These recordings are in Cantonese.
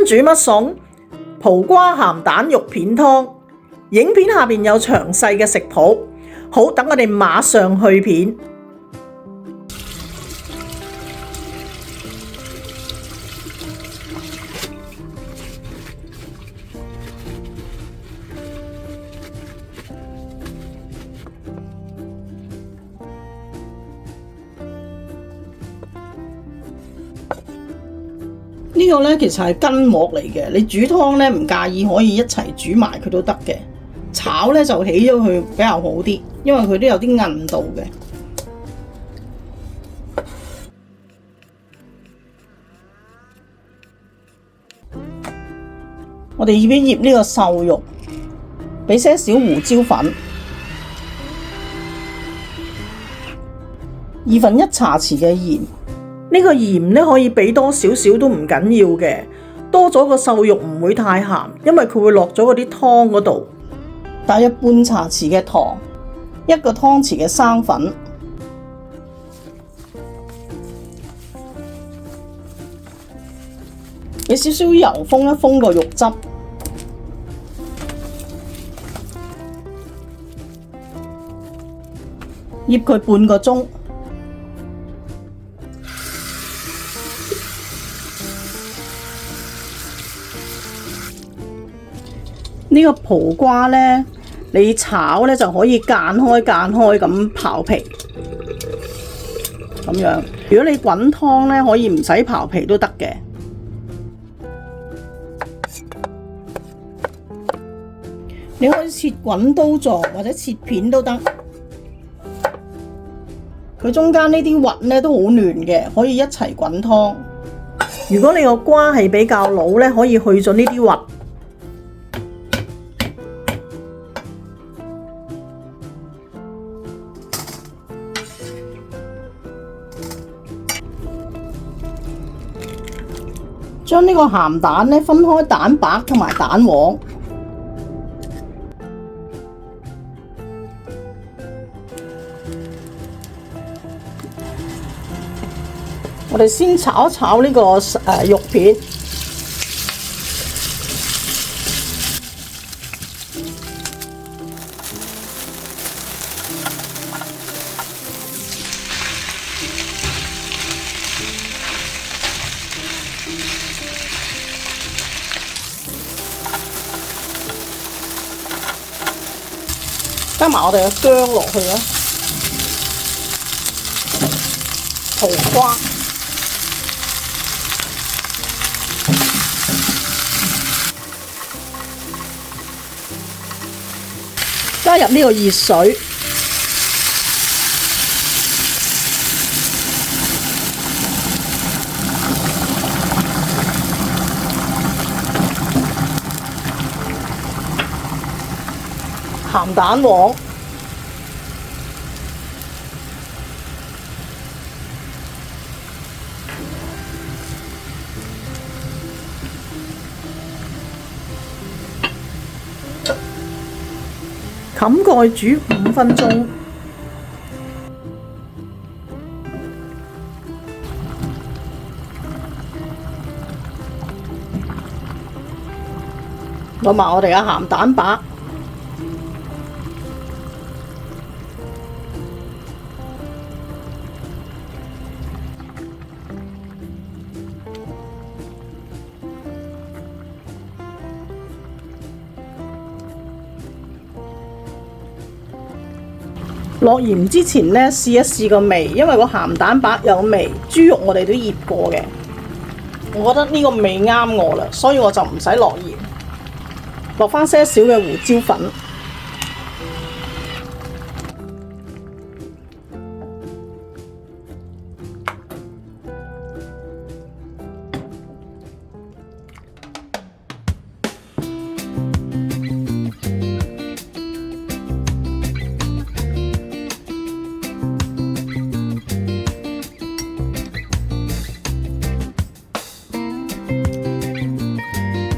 煮乜餸？葡瓜鹹蛋肉片湯。影片下邊有詳細嘅食譜。好，等我哋馬上去片。呢個呢，其實係筋膜嚟嘅，你煮湯呢，唔介意可以一齊煮埋佢都得嘅。炒呢，就起咗佢比較好啲，因為佢都有啲韌度嘅。我哋醃一醃呢個瘦肉，俾些少胡椒粉，1/2茶匙嘅鹽。呢個鹽呢，可以俾多少少都唔緊要嘅，多咗個瘦肉唔會太鹹，因為佢會落咗嗰啲湯嗰度。大約半茶匙嘅糖，1個湯匙嘅生粉，俾少少油封一封個肉汁，醃佢半個鐘。呢個葡瓜呢，你炒呢就可以間開咁刨皮，咁樣。如果你滾湯呢，可以唔使刨皮都得嘅。你可以切滾刀狀或者切片都得。佢中間呢啲核呢都好嫩嘅，可以一齊滾湯。如果你個瓜係比較老呢，可以去咗呢啲核。將呢個鹹蛋呢分開蛋白同埋蛋黃，我哋先炒一炒呢個肉片，加埋我哋嘅薑落去啦，葡瓜，加入呢個熱水，鹹蛋黃，冚蓋煮5分鐘。攞埋我哋嘅鹹蛋白。落鹽之前呢，試一試個味，因為個鹹蛋白有味，豬肉我哋都醃過嘅，我覺得呢個味啱我啦，所以我就唔使落鹽，落返些少嘅胡椒粉。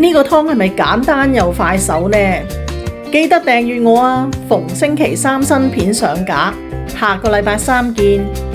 呢個湯係咪簡單又快手呢？記得訂閱我啊！逢星期3新片上架，下個禮拜3見。